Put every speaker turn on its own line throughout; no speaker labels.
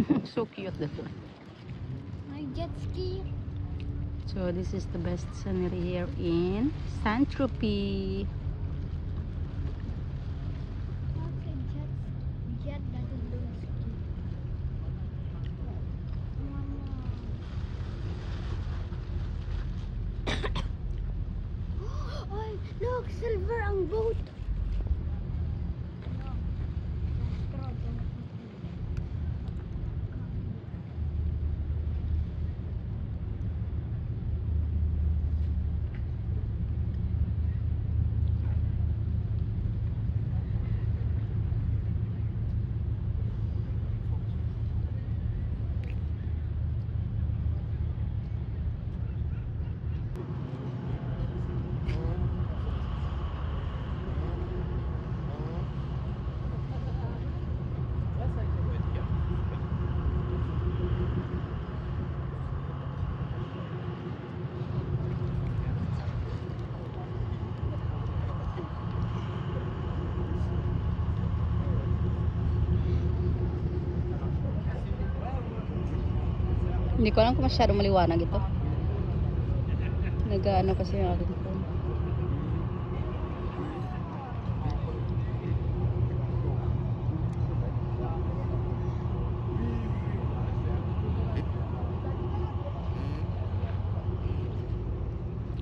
So cute that one.
My jet ski.
So this is the best scenery here in Saint-Tropez.
Okay, jet that is doing ski. Ay, look, silver ang boat.
Hindi ko alam kung masyado maliwanag ito. Nag-ano kasi yung aking phone.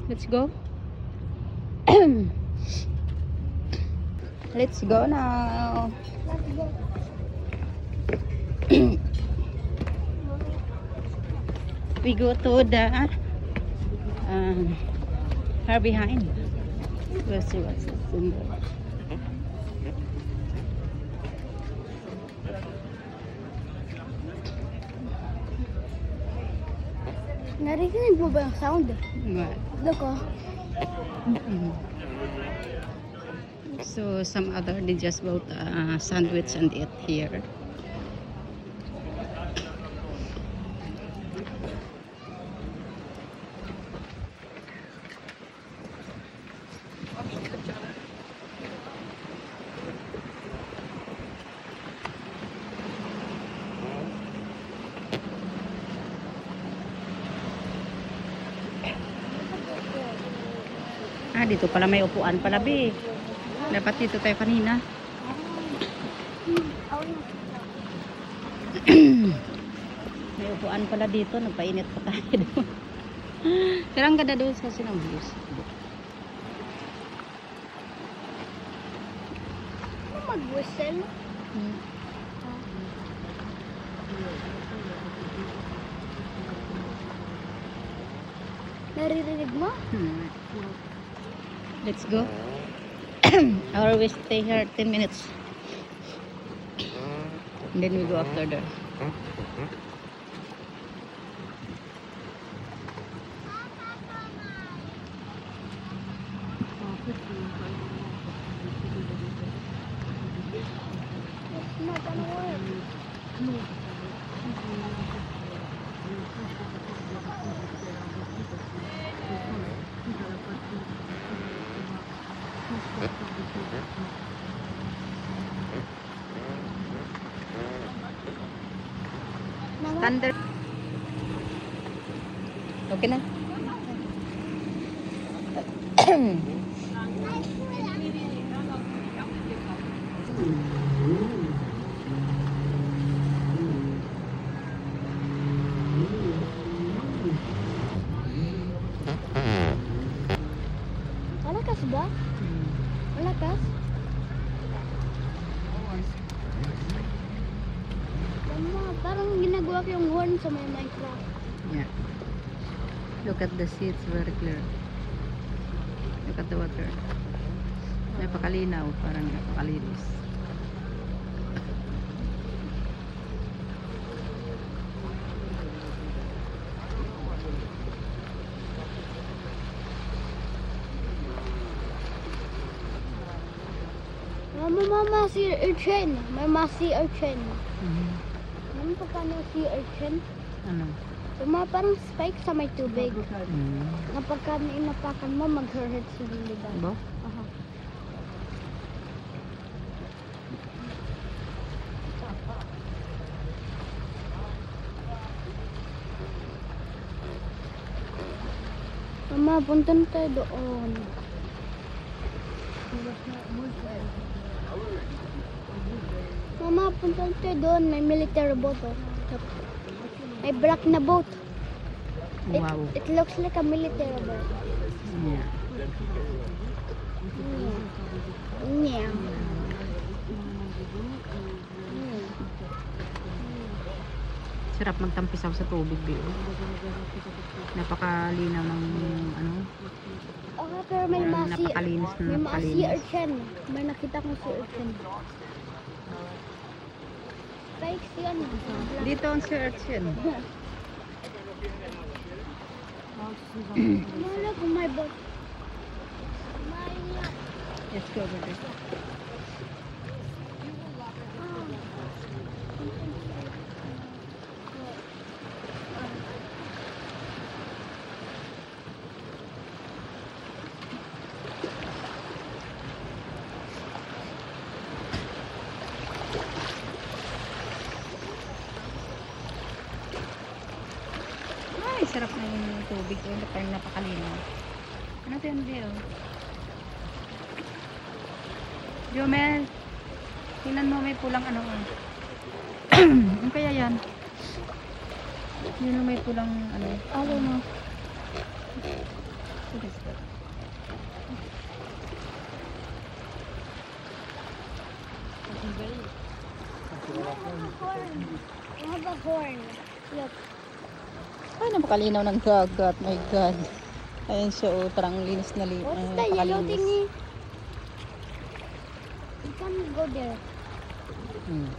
Let's go. Let's go now.
Let's go.
We go to the far behind. We'll see what's in there.
Narinig mo ba yung sound?
What?
Look, oh.
So some other they just bought a sandwich and eat here. Dito pala may upuan pala, be. Dapat dito tayo kanina. May upuan pala dito. Nagpainit pa tayo doon. Pero ang ganda doon kasi ng views.
Mag-whistle? Naririnig mo?
Let's go. Or we stay here 10 minutes. And then we go after that.
It's not gonna work.
Thunder. Okay na.
Malakas ba? Malakas? Tama, parang ginagawa ko yung horn sa may Minecraft.
Yeah. Look at the sea, it's very clear. Look at the water. Napakalinaw, parang napakalinis.
Mama, sea urchin. Mama, sea urchin. Ano pa paano sea urchin?
Ano?
Yung mga parang spike sa may tubig.
Mm.
Na pagka inapakan mo, mag-hurt sa liban.
Ba?
Aha. Mama, punta na tayo doon. Mama, punta na tayo doon. May military boat. Oh. May black na boat.
Wow.
It looks like a military boat.
Yeah.
Yeah.
Sarap magtampisaw sa tubig, Bio. Napakalinaw ng ano.
Okay, pero may mga sea,
Napakalinis na
may mga sea
napakalinis.
urchin. May nakita kong sea urchin. Spikes yan.
Dito ang search yan.
Mala kung may boat. May
Let's go over there. Ay, sarap na yung tubig. Parang napakalinaw. Ano ito yung Bio? Jomel, tingnan mo may pulang ano ah. Ano kaya yan? Yun may pulang ano.
I don't know.
What is that?
I have a horn. Look.
Ay, napakalinaw ng dagat. My God. Ayun siya, oh, parang linis na linis.
What's the yellow thingy? You can go there.
Hmm.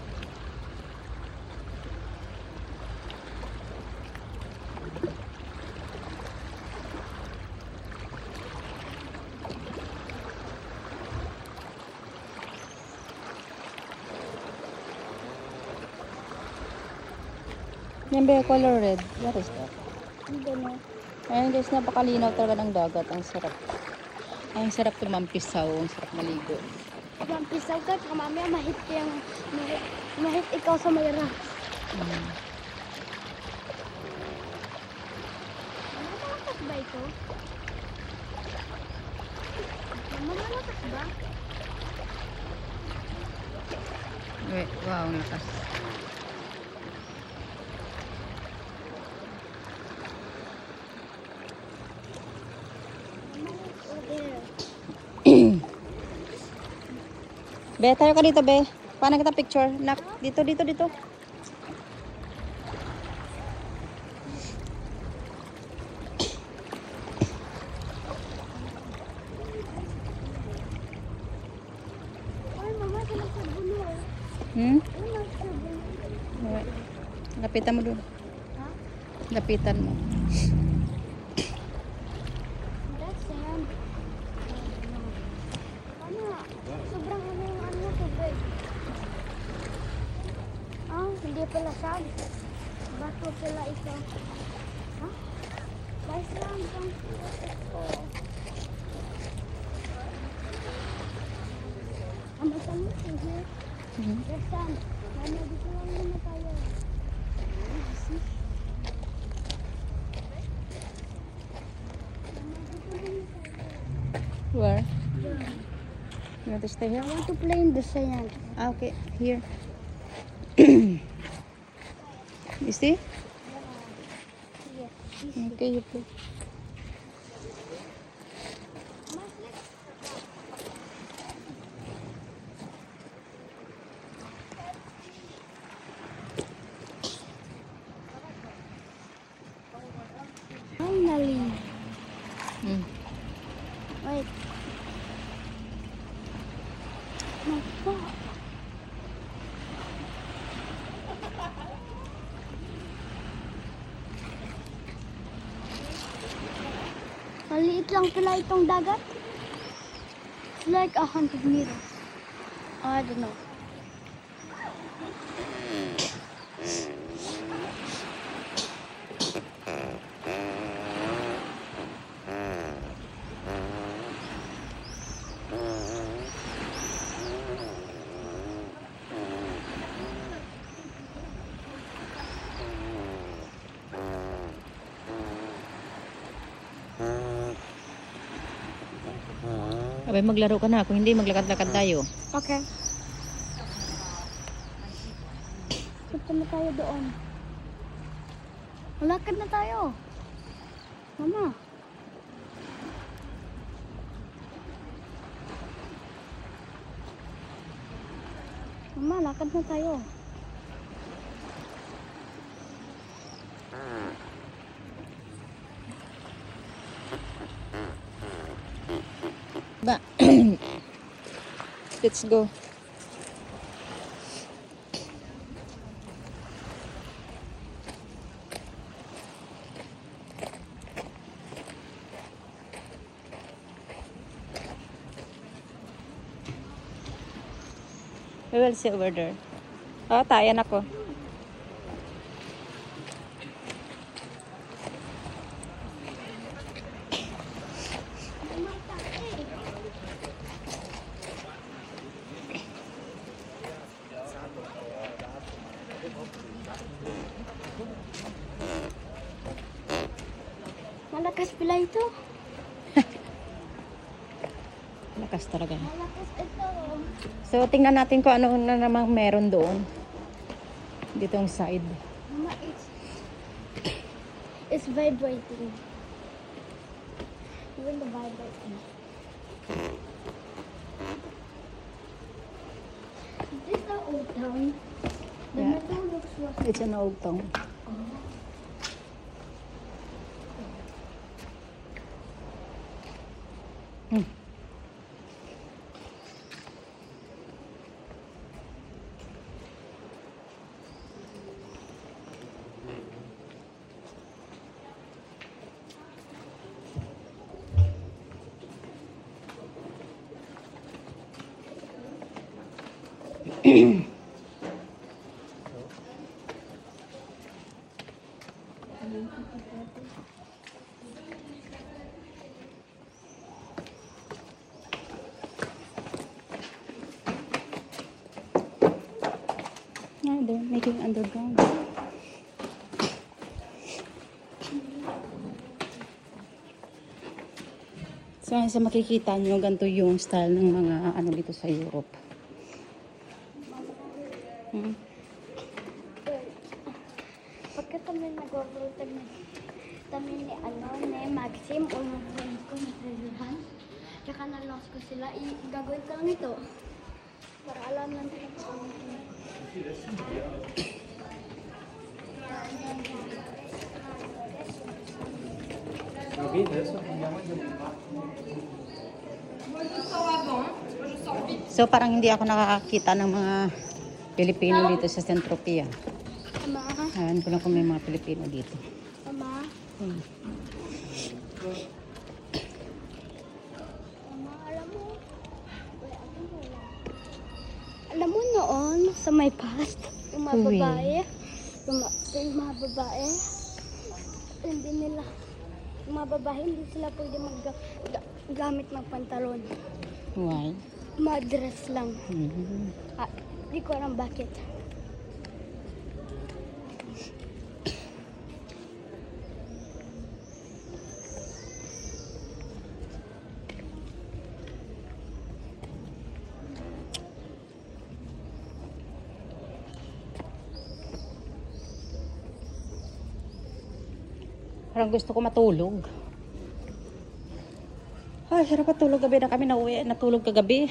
Yan ba yung color red? What is that?
I don't know.
Ayun guys, napakalinaw talaga ng dagat. Ang sarap. Ang sarap tumampisaw. Ang sarap maligo.
Yung pisaw ka, tsaka mamaya mahit yung mahit ikaw sa mayra.
Hmm.
Malakas ba ito? Malakas ba?
Wait, wow, ang lakas.
Oh, there.
Be, tayo ka dito, Be. Paano kita picture? Nak, dito, dito, dito.
Ay, mama, sila sa bulo.
Hmm?
Ano sa bulo?
Wait. Lapitan mo dun.
Ha?
Lapitan mo.
That's sand. Ano? Sobrang ano yung ano tubig. Ah, hindi pala sand. Bato pala ito. Ha? Guys lang itong ito. Ang matanong here.
Hmm.
There's sand. Mama, dito lang muna tayo.
Where? You want to stay here?
I want to play in the sand.
Ah, okay. Here. You see?
Yes.
Okay, you play.
Finally.
Hmm.
Wait. My God. Maliit lang pala itong dagat. It's like 100 meters. I don't know.
Abay, maglaro ka na. Kung hindi, maglakad-lakad tayo.
Okay. Punta na tayo doon. Malakad na tayo. Mama. Mama, lakad na tayo.
Ba. Let's go. We will see over there. Oh, tayan ako.
Malakas pala ito.
Lakas talaga.
Malakas ito.
So, tingnan natin kung ano na namang meron doon. Ditong side.
Mama, it's vibrating. Even the vibrating. Is this the old town? The
Yeah.
metal looks rough.
It's an old town. Yeah, they're making underground. So, sa makikita nyo, ganito yung style ng mga ano dito sa Europe.
Pagka kami nag-overtag kami ni Maxim o ng friend ko na treasurehan, tsaka na-lost ko sila, gagawin ko lang ito. Para alam lang nila kung ano.
So, parang hindi ako nakakakita ng mga Pilipino dito sa Centropia.
Ama,
Ayan ko lang kung may mga Pilipino dito.
ama,
Hmm.
ama, alam mo noon sa may past, yung mga
Uy.
babae, yung mga babae, hindi nila, yung mga babae hindi sila pwede gamit magpantalon.
Why?
Mga dress lang.
Hmm.
Di ko alam bakit.
Parang gusto ko matulog. Ay, sarap matulog gabi na kami natulog kagabi.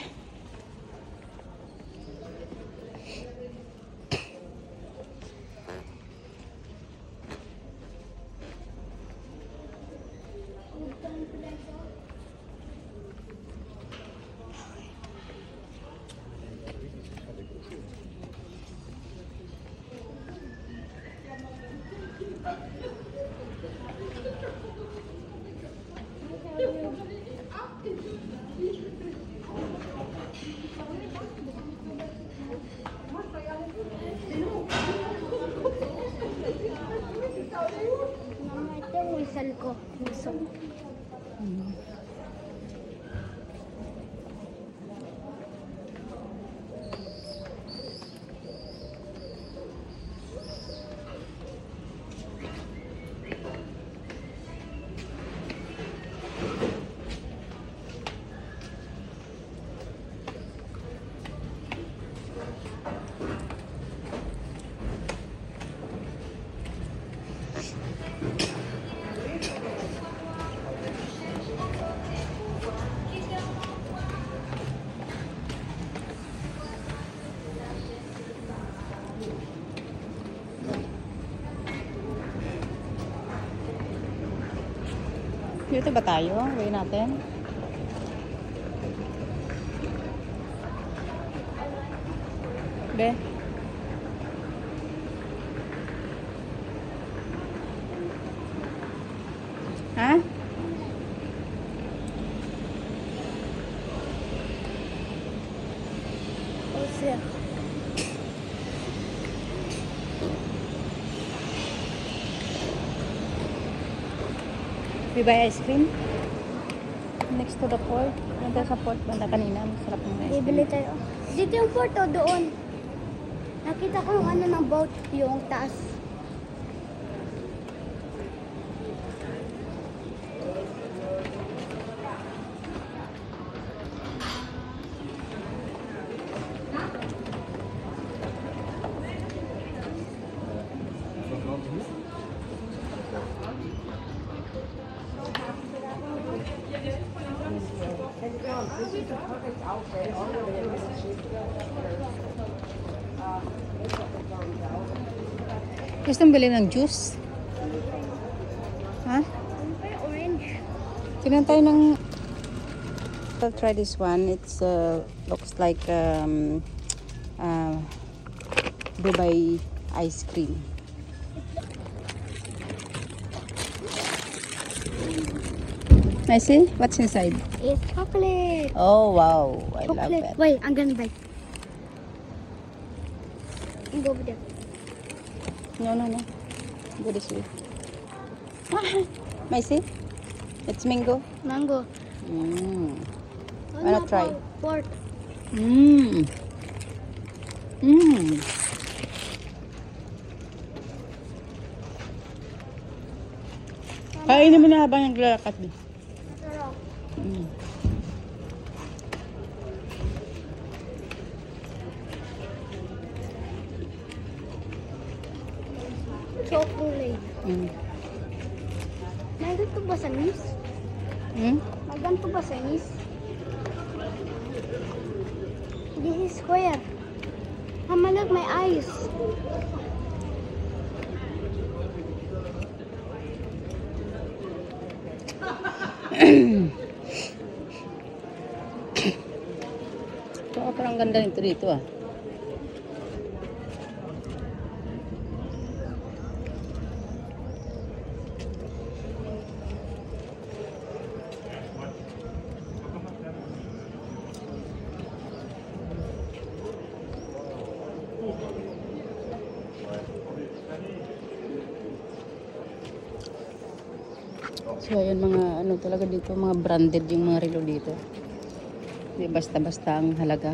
Mama, ito yung whistle ko. Whistle.
Dito ba tayo? Uwi natin. Be? Ha?
Oh, sir.
We buy ice cream? Next to the port. Nandun sa port banda kanina. Masarap ng ice
Bibili
cream.
tayo. Dito yung photo doon. Nakita ko yung ano ng boat, yung taas.
Gusto mong bilhin ng juice? Ha?
Ano pa yung orange?
Tingnan tayo ng... I'll try this one. It's looks like Dubai ice cream. I see? What's inside?
It's chocolate.
Oh, wow. I love
Chocolate.
it.
Wait, I'm gonna buy. You go over there.
No. Go this way. May see? It's mango.
Mango.
Mm.
Oh,
Wanna
no,
try?
Pork.
Mm. Mm. Kainin mo na habang naglalakad.
Masarap.
Mm.
Chocolate.
Mm.
May ganito ba sa nis?
Mm?
May ganito ba sa nis? This is square. Hamalag may eyes.
So, parang ganda nito dito ah. So, ayan mga ano talaga dito, mga branded yung mga relo dito. Hindi basta-basta ang halaga.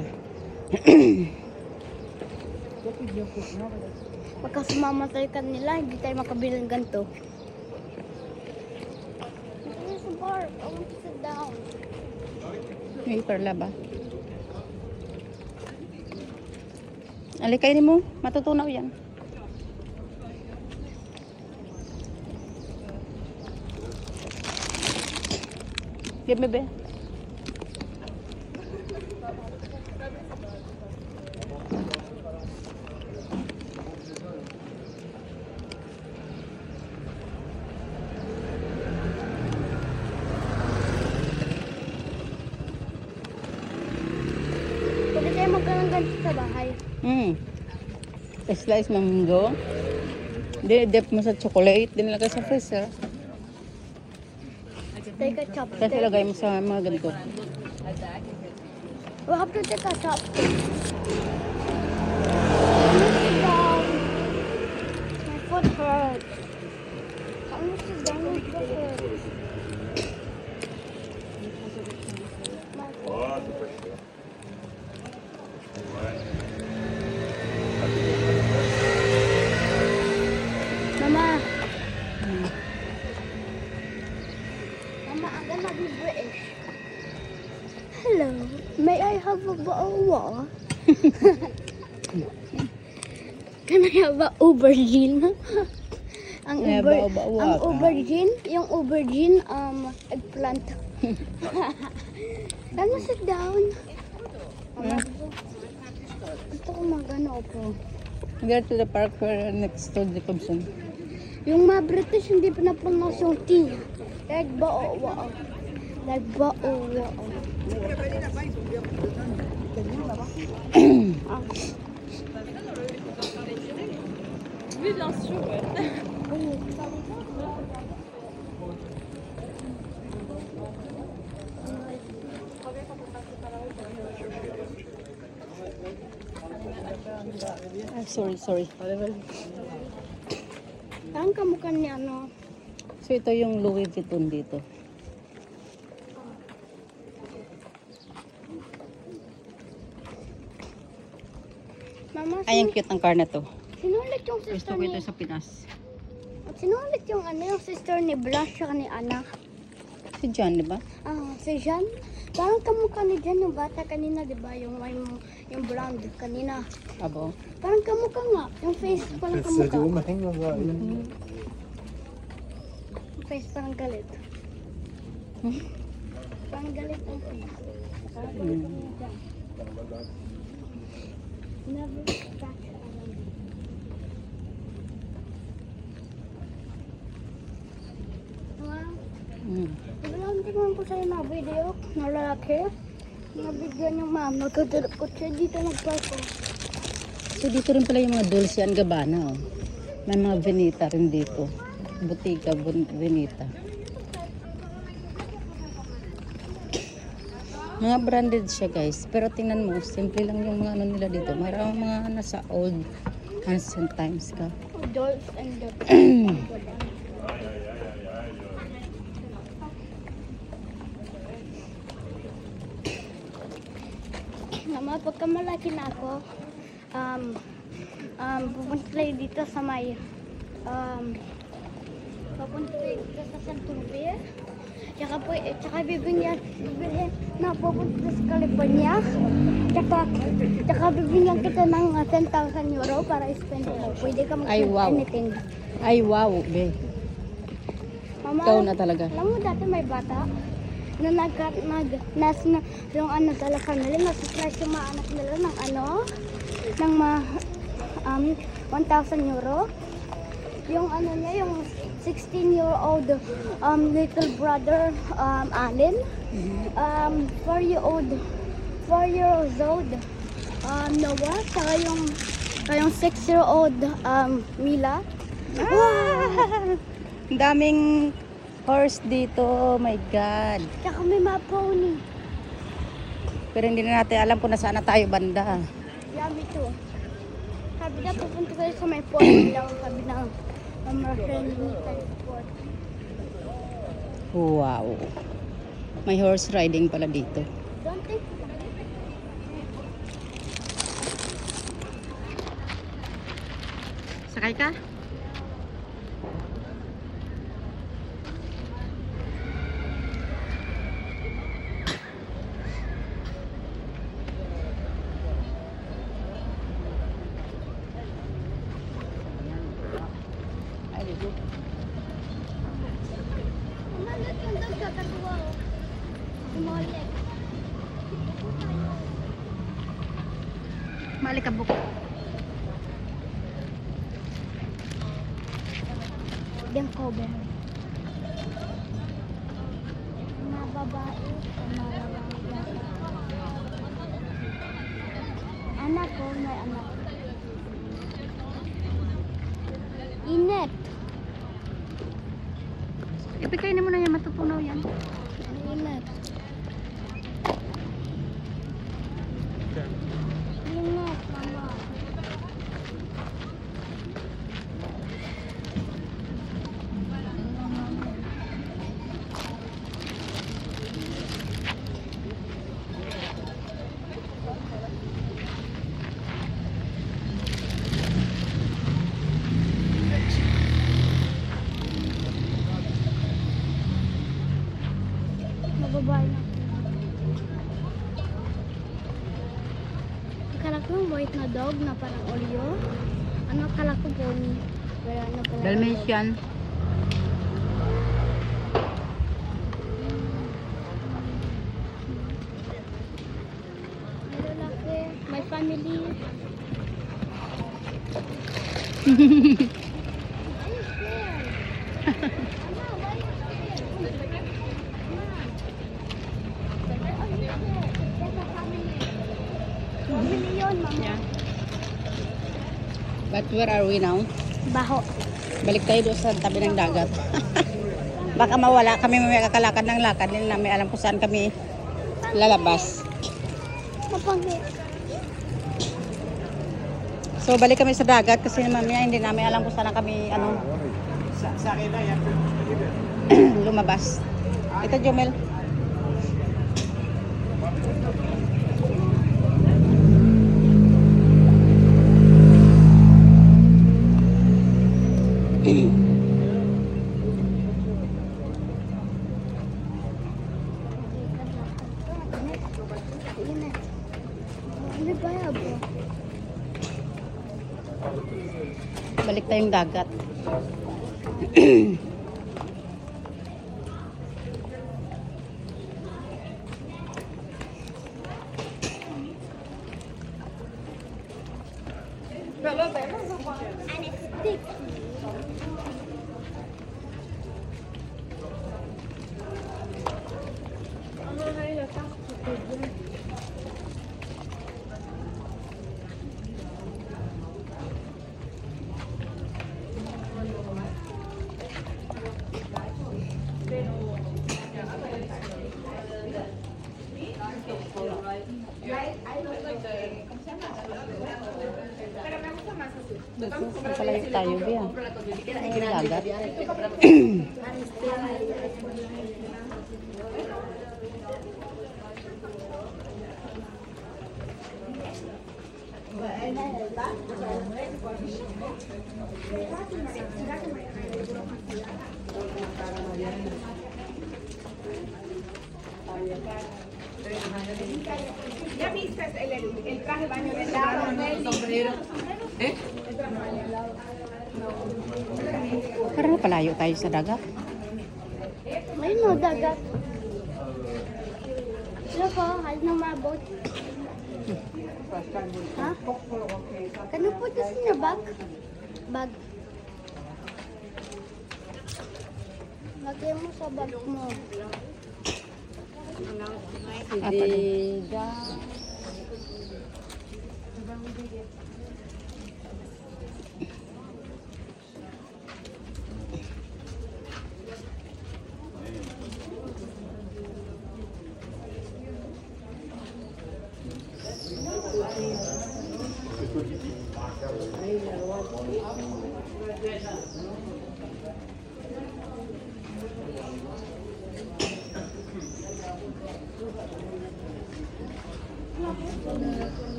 Pagka sumamatay ka nila, hindi tayo makabili ng ganito. This is a bar. I want to sit down.
May perla ba? Alikainin mo, matutunaw yan. Give me be.
Pwede tayo magkaroon ganito sa bahay.
Slice ng mango. Dip mo sa chocolate. Dinalagay sa freezer.
Take a
Tapos
chopstick.
ilagay mo sa mga ganito.
We have to take a chopstick. I want to sit down. My foot hurts. I want to sit down. My foot hurts. My foot hurts. Mama. Mama, I'm gonna be British. Hello, may I have a bawa? Can I have a aubergine? ang
Eh, bawa-bawa
ang
ka.
aubergine, yung aubergine, eggplant. Can you sit down? Mama, ito ko magano po.
Get to the park where next to the Thompson.
Yung mga British, hindi pa na-pronounce yung T. Nagbao-wao. Nagbao-wao. Ah.
Ah, sorry.
Parang kamukha ni ano.
So ito yung Louis Vuitton dito.
Mama,
Ay, ang cute ng car na to.
sinulit yung
Gusto
sister
ko
ni...
ito sa Pinas.
Sinulit yung ano, yung sister ni Blush siya ni Ana.
Si John, di ba?
Ah, si Jan. Parang kamukha ni Jan yung bata kanina, di ba? Yung may yung blonde kanina.
Abo.
Parang kamukha nga. Yung face parang kamukha. Yung face parang galit. Parang galit ang face. Parang galit ang Jan. Never back around. Wow. Ilang tingnan ko sa'yo na video na lalaki. Nabigyan yung mama ko siya dito nagpako.
So dito rin pala yung mga Dolce and Gabbana. Oh. May mga Veneta rin dito. Botica Veneta. Mga branded siya guys. Pero tingnan mo, simple lang yung mga ano nila dito. Maraming mga nasa old ancient times ka.
Dolls and the Mama, pagka malaki na ako, pupunta tayo dito sa may, pupunta tayo dito sa Santurce. Tsaka bibilhin na pupunta sa California. Tsaka bibigyan kita ng 10,000 euro para spend mo. Pwede ka
Ay,
mag-spend
wow.
anything.
Ay wow, be.
Mama,
Ikaw na talaga.
alam mo dati may bata na yung ano talaga nila, nasa-price yung mga anak nila ng ano, ng 1,000 euro. Yung ano niya, yung 16-year-old little brother, Allen, 4 years old, Noah, saka yung 6-year-old, Mila.
Ang daming horse dito. Oh my God.
Tsaka may mga pony.
Pero hindi na natin alam kung nasaan na tayo banda.
Yummy too. Sabi na pupunta kayo sa may pony lang. Sabi na American Military Sport.
Wow. May horse riding pala dito.
Don't think
Sakay ka? Ay, dito.
umalat yung dog kakatuwa. Umalat.
Maalikabok.
Vancouver. Mga babae. Mga lalaki. Anak ko, may anak. Init.
Ipikainin mo na yan, matutunaw yan.
Init. Init, mama. Mababay na. Akala ko yung white na dog na parang Oreo. Ano akala ko pony. Pero ano pala.
Dalmatian.
May lalaki. May family. Ayos there. Ano, why is there? doon, mama.
Yeah. But where are we now?
Baho.
Balik tayo doon sa tabi ng dagat. Baka mawala kami, may kakalakad ng lakad. Hindi namin alam kung saan kami lalabas.
Mapanghi.
So balik kami sa dagat kasi mamaya hindi namin alam kung saan kami lumabas. Ito Jomel.
Ano ba yan, bro?
Balik tayong dagat.
Anesthetic.
Palayo tayo biya. Ay, dagat.
¿Ya viste el traje de baño de lado? Sombrero.
Parang palayo tayo sa dagat.
May no, dagat. Look, has no more boat. Ha? Can you put this in your bag? Bag. Lagyan mo sa bag mo.
Adiga.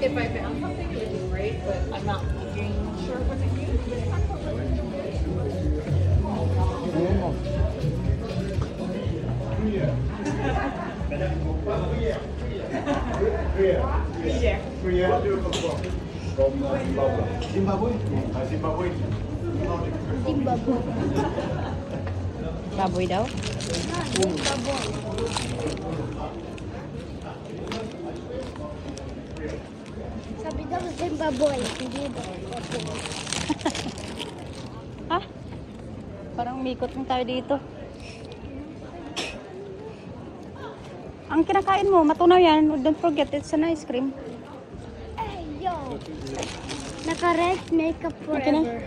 If I found something, it would be great, but I'm not looking sure what to use.
Zimbabwe? Zimbabwe.
Zimbabwe.
Baboy daw.
Zimbabwe. Sabi daw Zimbabwe. Hindi daw.
Ha? Parang umikot lang tayo dito. Ang kinakain mo, matunaw yan. Don't forget, it's an ice cream.
Hey, yo. Naka-red makeup
Okay na.
forever.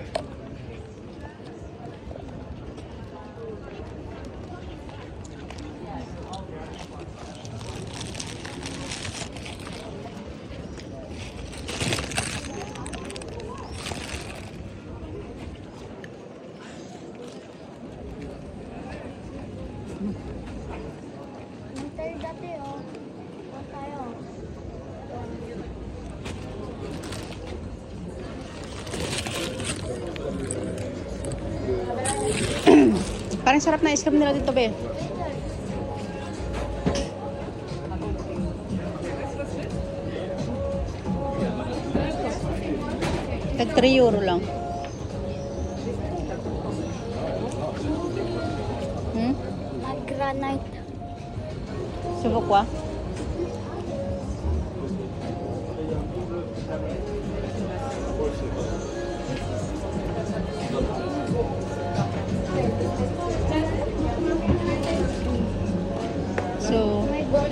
Tayo dati, oh. Huwag tayo.
Parang sarap na ice cream nila dito, be. €3 lang.
Granite.
Subok wa? So,
My God.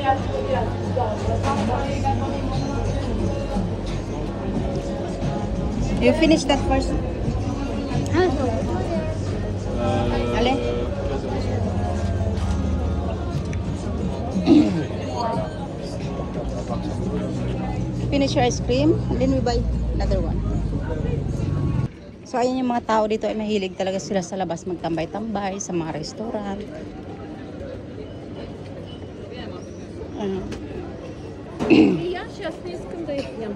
you finish that first.
Ah, so.
Ale? Finish your ice cream, and then we buy another one. So, ayun yung mga tao dito ay mahilig talaga sila sa labas magtambay-tambay sa mga restaurant. Ano,
Ja, сейчас kunde yan.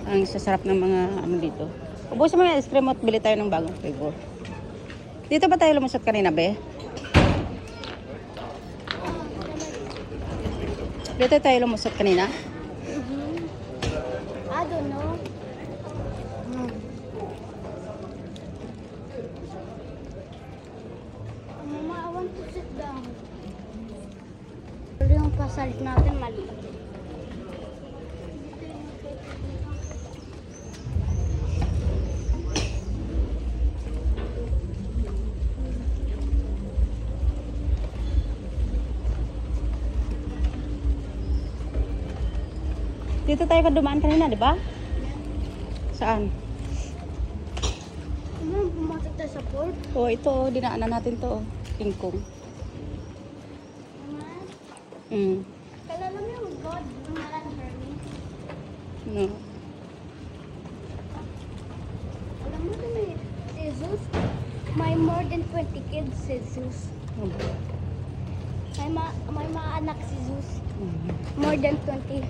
ang sasarap ng mga ano dito. Ubusin mo yung ice cream at bili tayo ng bagong flavor. Dito ba tayo lumusot kanina, be? Dito tayo lumusot kanina?
I don't know. Mama, I want to sit down. Pero yung pasalit natin maliit.
Dito tayo dumaan kanina, di ba? Saan?
Mama, pumasok tayo sa port.
Oh, ito, dinaanan natin to. Pingkong.
Mama,
Mm.
kalala mo yung God ng Alan Hermes?
No.
Alam mo na may si Zeus, may more than 20 kids si Zeus. May mga anak si Zeus. More than 20.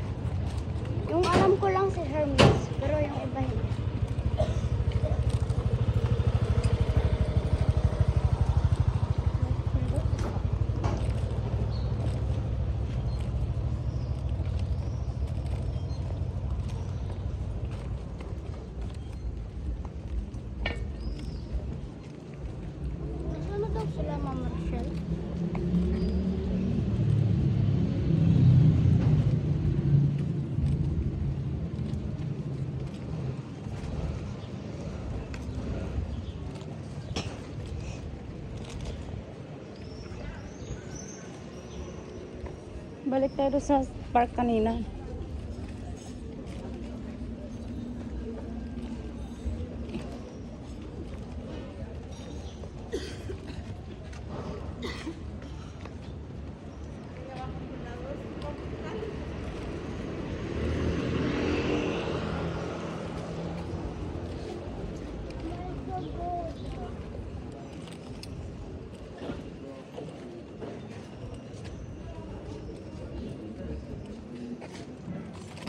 Yung alam ko lang si Hermes, pero yung iba hindi. Nasaan na daw sila, Mama Rochelle?
Balik tayo sa park kanina.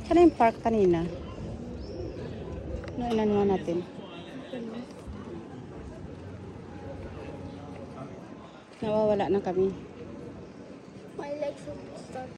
Saan yung park kanina? Ano inanuhan natin? Nawawala na kami.
My legs will start